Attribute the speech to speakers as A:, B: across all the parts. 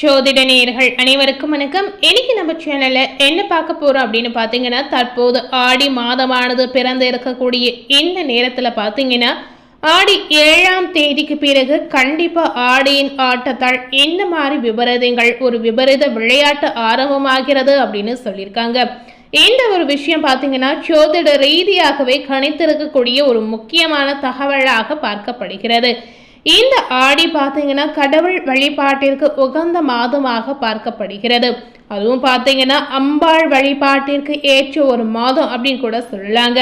A: ஜோதிட நேயர்கள் அனைவருக்கும் வணக்கம். இன்னைக்கு நம்ம சேனல்ல என்ன பார்க்க போறோம் அப்படின்னு பாத்தீங்கன்னா, தற்போது ஆடி மாதமானது பிறந்து இருக்கக்கூடிய இந்த நேரத்துல பாத்தீங்கன்னா, ஆடி 7ஆம் தேதிக்கு பிறகு கண்டிப்பா ஆடியின் ஆட்டத்தால் இந்த மாதிரி விபரீதங்கள் ஒரு விபரீத விளையாட்டு ஆரம்பமாகிறது அப்படின்னு சொல்லியிருக்காங்க. இந்த ஒரு விஷயம் பாத்தீங்கன்னா ஜோதிட ரீதியாகவே கணித்திருக்கக்கூடிய ஒரு முக்கியமான தகவலாக பார்க்கப்படுகிறது. இந்த ஆடி பார்த்தீங்கன்னா கடவுள் வழிபாட்டிற்கு உகந்த மாதமாக பார்க்கப்படுகிறது. அதுவும் பார்த்தீங்கன்னா அம்பாள் வழிபாட்டிற்கு ஏற்ற ஒரு மாதம் அப்படின்னு கூட சொல்லலாங்க.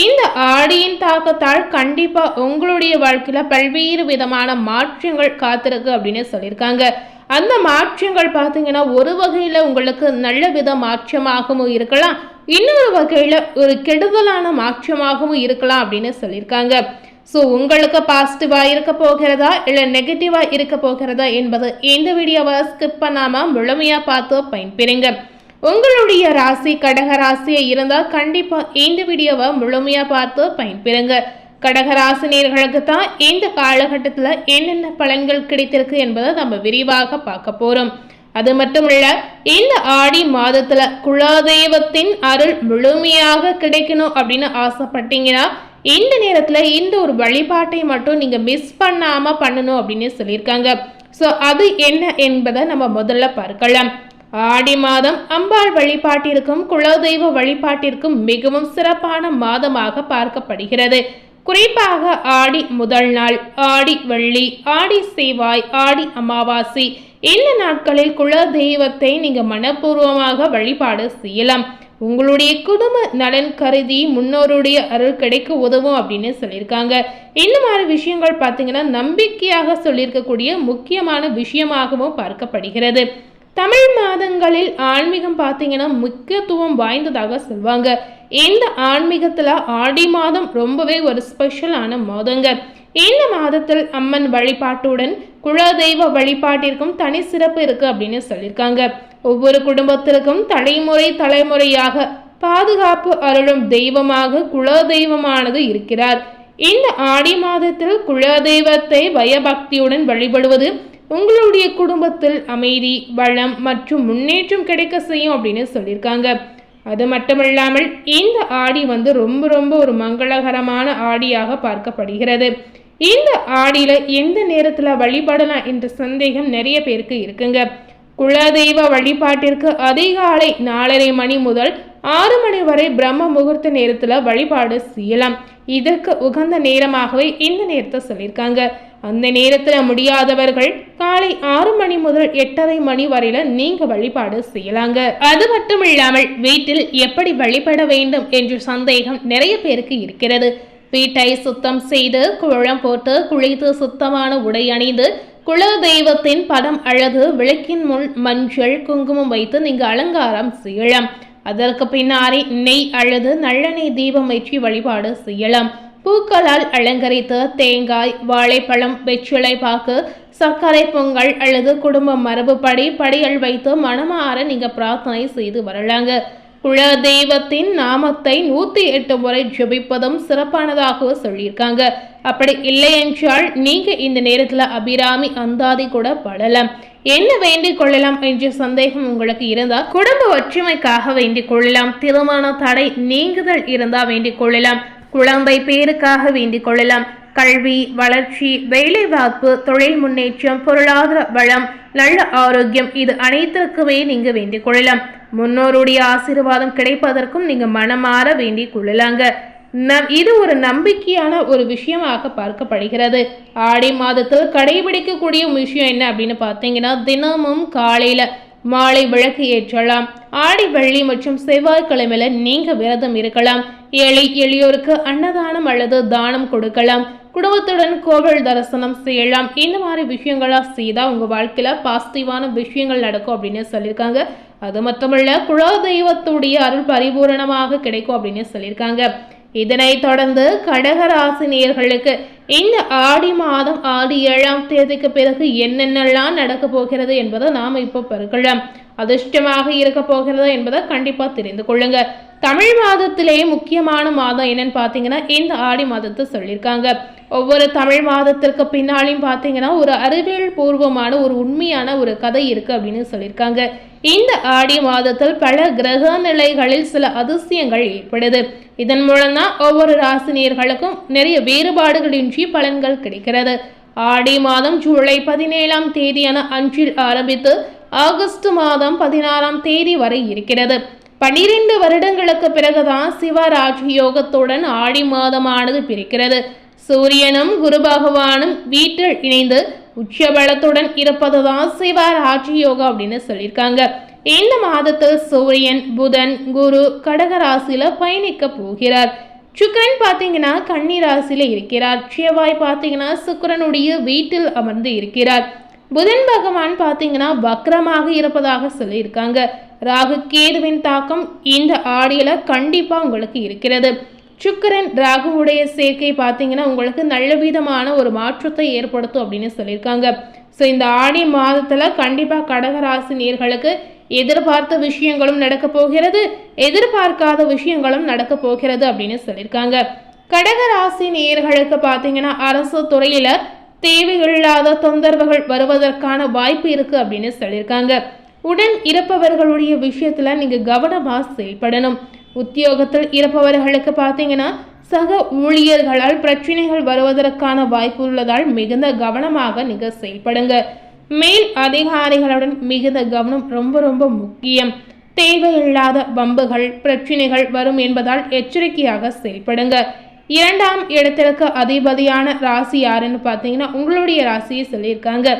A: இந்த ஆடியின் தாக்கத்தால் கண்டிப்பா உங்களுடைய வாழ்க்கையில பல்வேறு விதமான மாற்றங்கள் காத்திருக்கு அப்படின்னு சொல்லியிருக்காங்க. அந்த மாற்றங்கள் பார்த்தீங்கன்னா ஒரு வகையில உங்களுக்கு நல்ல வித மாற்றமாகவும் இருக்கலாம், இன்னொரு வகையில ஒரு கெடுதலான மாற்றமாகவும் இருக்கலாம் அப்படின்னு சொல்லியிருக்காங்க. ஸோ உங்களுக்கு பாசிட்டிவாக இருக்க போகிறதா இல்லை நெகட்டிவாக இருக்க போகிறதா என்பது இந்த வீடியோவை ஸ்கிப் பண்ணாமல் முழுமையாக பார்த்து பயன்பெறுங்க. உங்களுடைய ராசி கடக ராசியாக இருந்தால் கண்டிப்பாக இந்த வீடியோவை முழுமையாக பார்த்து பயன்பெறுங்க. கடகராசினியர்களுக்கு தான் இந்த காலகட்டத்தில் என்னென்ன பலன்கள் கிடைத்திருக்கு என்பதை நம்ம விரிவாக பார்க்க போகிறோம். அது மட்டும் இல்ல, இந்த ஆடி மாதத்துல குலதெய்வத்தின் அருள் முழுமையாக கிடைக்கணும் அப்படின்னு ஆசைப்பட்டீங்கன்னா இந்த நேரத்துல இந்த ஒரு வழிபாட்டை மட்டும் நீங்க மிஸ் பண்ணாம பண்ணணும் அப்படின்னு சொல்லியிருக்காங்க. ஸோ அது என்ன என்பதை நம்ம முதல்ல பார்க்கலாம். ஆடி மாதம் அம்பாள் வழிபாட்டிற்கும் குலதெய்வ வழிபாட்டிற்கும் மிகவும் சிறப்பான மாதமாக பார்க்கப்படுகிறது. குறிப்பாக ஆடி முதல் நாள், ஆடி வெள்ளி, ஆடி செவ்வாய், ஆடி அமாவாசை இந்த நாட்களில் குல தெய்வத்தை நீங்க மனப்பூர்வமாக வழிபாடு செய்யலாம். உங்களுடைய குடும்ப நலன் கருதி முன்னோருடைய அருள் கிடைக்க உதவும் அப்படின்னு சொல்லியிருக்காங்க. இந்த மாதிரி விஷயங்கள் பார்த்தீங்கன்னா நம்பிக்கையாக சொல்லியிருக்கக்கூடிய முக்கியமான விஷயமாகவும் பார்க்கப்படுகிறது. தமிழ் மாதங்களில் ஆன்மீகம் பார்த்தீங்கன்னா முக்கியத்துவம் வாய்ந்ததாக சொல்வாங்க. இந்த ஆன்மீகத்துல ஆடி மாதம் ரொம்பவே ஒரு ஸ்பெஷலான மாதங்க. இந்த மாதத்தில் அம்மன் வழிபாட்டுடன் குலதெய்வ வழிபாட்டிற்கும் தனி சிறப்பு இருக்கு அப்படின்னு சொல்லியிருக்காங்க. ஒவ்வொரு குடும்பத்திற்கும் தலைமுறையாக பாதுகாப்பு அருளும் தெய்வமாக குலதெய்வமானது இருக்கிறார். இந்த ஆடி மாதத்தில் குலதெய்வத்தை பயபக்தியுடன் வழிபடுவது உங்களுடைய குடும்பத்தில் அமைதி, வளம் மற்றும் முன்னேற்றம் கிடைக்க செய்யும் அப்படின்னு சொல்லியிருக்காங்க. அது மட்டுமில்லாமல் இந்த ஆடி ரொம்ப ஒரு மங்களகரமான ஆடியாக பார்க்கப்படுகிறது. இந்த ஆடியில எந்த நேரத்துல வழிபடலாம் என்ற சந்தேகம் நிறைய பேருக்கு இருக்குங்க. குலதெய்வ வழிபாட்டிற்கு அதிகாலை 4:30 மணி முதல் 6 மணி வரை பிரம்ம முகூர்த்த நேரத்துல வழிபாடு செய்யலாம். இதற்கு உகந்த நேரமாகவே இந்த நேரத்தை சொல்லியிருக்காங்க. அந்த நேரத்துல முடியாதவர்கள் காலை 6 மணி முதல் 8:30 மணி வரையில நீங்க வழிபாடு செய்யலாங்க. அது மட்டும் இல்லாமல் வீட்டில் எப்படி வழிபட வேண்டும் என்ற சந்தேகம் நிறைய பேருக்கு இருக்கிறது. வீட்டை சுத்தம் செய்து கோலம் போட்டு குளித்து சுத்தமான உடை அணிந்து குலதெய்வத்தின் படம் அல்லது விளக்கின் முன் மஞ்சள் குங்குமம் வைத்து நீங்க அலங்காரம் செய்யலாம். அதற்கு பின்னாடி நெய் அல்லது நல்லெண்ணெய் தீபம் ஏற்றி வழிபாடு செய்யலாம். பூக்களால் அலங்கரித்து தேங்காய், வாழைப்பழம், வெற்றிலை பாக்கு, சர்க்கரை பொங்கல் அல்லது குடும்ப மரபுப்படி படிகள் வைத்து மனமாற நீங்க பிரார்த்தனை செய்து வரலாங்க. குலதெய்வத்தின் நாமத்தை 108 முறை ஜபிப்பதும் சிறப்பானதாக சொல்லியிருக்காங்க. அப்படி இல்லை என்றால் நீங்க இந்த நேரத்துல அபிராமி அந்தாதி கூட படலாம். என்ன வேண்டிக் கொள்ளலாம் என்ற சந்தேகம் உங்களுக்கு இருந்தா குடும்ப ஒற்றுமைக்காக வேண்டிக் கொள்ளலாம். திருமண தடை நீங்குதல் இருந்தா வேண்டிக் கொள்ளலாம். குழந்தை பேருக்காக வேண்டிக் கொள்ளலாம். கல்வி, வளர்ச்சி, வேலைவாய்ப்பு, தொழில் முன்னேற்றம், பொருளாதார வளம், நல்ல ஆரோக்கியம் இது அனைத்திற்குமே நீங்க வேண்டிக் கொள்ளலாம். முன்னோருடைய ஆசீர்வாதம் கிடைப்பதற்கும் நீங்க மனமாற வேண்டிக் கொள்ளலாங்க. இது ஒரு நம்பிக்கையான ஒரு விஷயமாக பார்க்கப்படுகிறது. ஆடி மாதத்தில் கடைபிடிக்கக்கூடிய விஷயம் என்ன அப்படின்னு பார்த்தீங்கன்னா, தினமும் காலையில மாலை விளக்கு ஏற்றலாம். ஆடி வெள்ளி மற்றும் செவ்வாய்க்கிழமையில நீங்க விரதம் இருக்கலாம். எளியோருக்கு அன்னதானம் அல்லது தானம் கொடுக்கலாம். குடும்பத்துடன் கோவில் தரிசனம் செய்யலாம். இந்த மாதிரி விஷயங்களா செய்தா உங்க வாழ்க்கையில பாசிட்டிவான விஷயங்கள் நடக்கும் அப்படின்னு சொல்லியிருக்காங்க. அது மட்டுமல்ல குலதெய்வத்துடைய அருள் பரிபூரணமாக கிடைக்கும் அப்படின்னு சொல்லியிருக்காங்க. இதனை தொடர்ந்து கடகராசினியர்களுக்கு இந்த ஆடி மாதம் ஆடி 7ஆம் தேதிக்கு பிறகு என்னென்னலாம் நடக்க போகிறது என்பதை நாம இப்போ பார்க்கலாம். அதிர்ஷ்டமாக இருக்க போகிறது என்பதை கண்டிப்பா தெரிந்து கொள்ளுங்க. தமிழ் மாதத்திலேயே முக்கியமான மாதம் என்னன்னு பார்த்தீங்கன்னா இந்த ஆடி மாதத்தை சொல்லியிருக்காங்க. ஒவ்வொரு தமிழ் மாதத்திற்கு பின்னாலையும் பார்த்தீங்கன்னா ஒரு அறிவியல் பூர்வமான ஒரு உண்மையான ஒரு கதை இருக்கு அப்படின்னு சொல்லியிருக்காங்க. இந்த ஆடி மாதத்தில் பல கிரக நிலைகளில் சில அதிசயங்கள் ஏற்படுது. இதன் மூலம் தான் ஒவ்வொரு ராசினியர்களுக்கும் நிறைய வேறுபாடுகளின்றி பலன்கள் கிடைக்கிறது. ஆடி மாதம் ஜூலை 17ஆம் தேதியான அன்றில் ஆரம்பித்து ஆகஸ்ட் மாதம் 16ஆம் தேதி வரை இருக்கிறது. 12 வருடங்களுக்கு பிறகுதான் சிவராஜ் யோகத்துடன் ஆடி மாதமானது பிறக்கிறது. சூரியனும் குரு பகவானும் வீட்டில் இணைந்து உச்சபலத்துடன் இருப்பதுதான் சிவராஜ் யோகம் அப்படின்னு சொல்லியிருக்காங்க. இந்த மாதத்தில் சூரியன், புதன், குரு கடகராசியில பயணிக்க போகிறார். சுக்கிரன் பார்த்தீங்கன்னா கன்னி ராசியில இருக்கிறார். செவ்வாய் பார்த்தீங்கன்னா சுக்கிரனுடைய வீட்டில் அமர்ந்து இருக்கிறார். புதன் பகவான் பார்த்தீங்கன்னா வக்ரமாக இருப்பதாக சொல்லியிருக்காங்க. ராகு கேதுவின் தாக்கம் இந்த ஆடியில கண்டிப்பா உங்களுக்கு இருக்கிறது. சுக்கிரன் ராகுவுடைய சேர்க்கை பார்த்தீங்கன்னா உங்களுக்கு நல்ல விதமான ஒரு மாற்றத்தை ஏற்படுத்தும் அப்படின்னு சொல்லியிருக்காங்க. ஸோ இந்த ஆடி மாதத்துல கண்டிப்பா கடகராசி நேர்களுக்கு எதிர்பார்த்த விஷயங்களும் நடக்க போகிறது, எதிர்பார்க்காத விஷயங்களும் நடக்க போகிறது அப்படின்னு சொல்லியிருக்காங்க. கடகராசி நேர்களுக்கு பார்த்தீங்கன்னா அரசு துறையில தேவையில்லாத தொந்தரவுகள் வருவதற்கான வாய்ப்பு இருக்கு அப்படின்னு சொல்லியிருக்காங்க. உடன் இருப்பவர்களுடைய விஷயத்துல நீங்க கவனமா செயல்படணும். உத்தியோகத்தில் இருப்பவர்களுக்கு பார்த்தீங்கன்னா சக ஊழியர்களால் பிரச்சனைகள் வருவதற்கான வாய்ப்பு உள்ளதால் மிகுந்த கவனமாக நீங்க செயல்படுங்க. மேல் அதிகாரிகளுடன் மிகுந்த கவனம் ரொம்ப ரொம்ப முக்கியம். தேவையில்லாத வம்புகள் பிரச்சனைகள் வரும் என்பதால் எச்சரிக்கையாக செயல்படுங்க. 2ஆம் இடத்திற்கு அதிபதியான ராசி யாருன்னு பார்த்தீங்கன்னா உங்களுடைய ராசியை சொல்லியிருக்காங்க.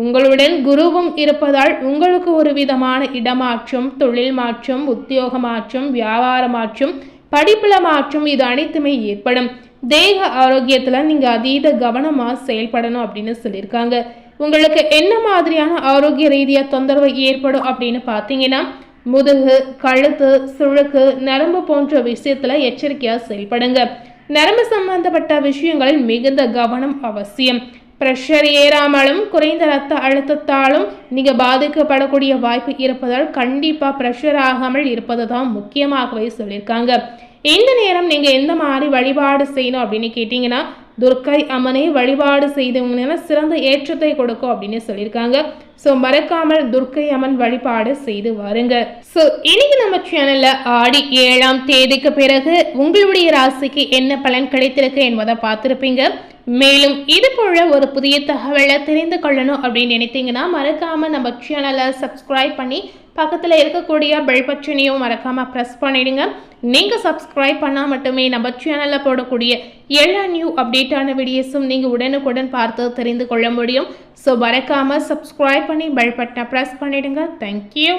A: உங்களுடன் குருவும் இருப்பதால் உங்களுக்கு ஒரு விதமான இடமாற்றம், தொழில் மாற்றம், உத்தியோக மாற்றம், வியாபார மாற்றம், படிப்புல மாற்றம் இது அனைத்துமே ஏற்படும். தேக ஆரோக்கியத்துல நீங்க அதீத கவனமா செயல்படணும் அப்படின்னு சொல்லியிருக்காங்க. உங்களுக்கு என்ன மாதிரியான ஆரோக்கிய ரீதியா தொந்தரவு ஏற்படும் அப்படின்னு பார்த்தீங்கன்னா முதுகு, கழுத்து, சுழுக்கு, நரம்பு போன்ற விஷயத்துல எச்சரிக்கையா செயல்படுங்க. நரம்பு சம்பந்தப்பட்ட விஷயங்களில் மிகுந்த கவனம் அவசியம். பிரஷர் ஏறாமலும் குறைந்த ரத்த அழுத்தத்தாலும் நீங்க பாதிக்கப்படக்கூடிய வாய்ப்பு இருப்பதால் கண்டிப்பா பிரஷர் ஆகாமல் இருப்பது தான் முக்கியமாகவே சொல்லியிருக்காங்க. இந்த நேரம் நீங்க எந்த மாதிரி வழிபாடு செய்யணும் அப்படின்னு கேட்டீங்கன்னா துர்க்கை அம்மனை வழிபாடு செய்தவங்கன்னா சிறந்த ஏற்றத்தை கொடுக்கும் அப்படின்னு சொல்லியிருக்காங்க. ஸோ மறக்காமல் துர்க்கை அம்மன் வழிபாடு செய்து வாருங்க. ஸோ இன்னைக்கு நம்ம சேனல்ல ஆடி 7ஆம் தேதிக்கு பிறகு உங்களுடைய ராசிக்கு என்ன பலன் கிடைத்திருக்கு என்பதை பார்த்துருப்பீங்க. மேலும் இது போல ஒரு புதிய தகவலை தெரிந்து கொள்ளணும் அப்படின்னு நினைத்தீங்கன்னா மறக்காம நம்ம சேனலை சப்ஸ்கிரைப் பண்ணி பக்கத்தில் இருக்கக்கூடிய பெல் பட்டனையும் மறக்காம ப்ரெஸ் பண்ணிடுங்க. நீங்க சப்ஸ்கிரைப் பண்ணால் மட்டுமே நம்ம சேனலில் போடக்கூடிய எல்லா நியூ அப்டேட்டான வீடியோஸும் நீங்க உடனுக்குடன் பார்த்து தெரிந்து கொள்ள முடியும். ஸோ மறக்காம சப்ஸ்கிரைப் பண்ணி பெல் பட்டனை ப்ரெஸ் பண்ணிடுங்க. தேங்க்யூ.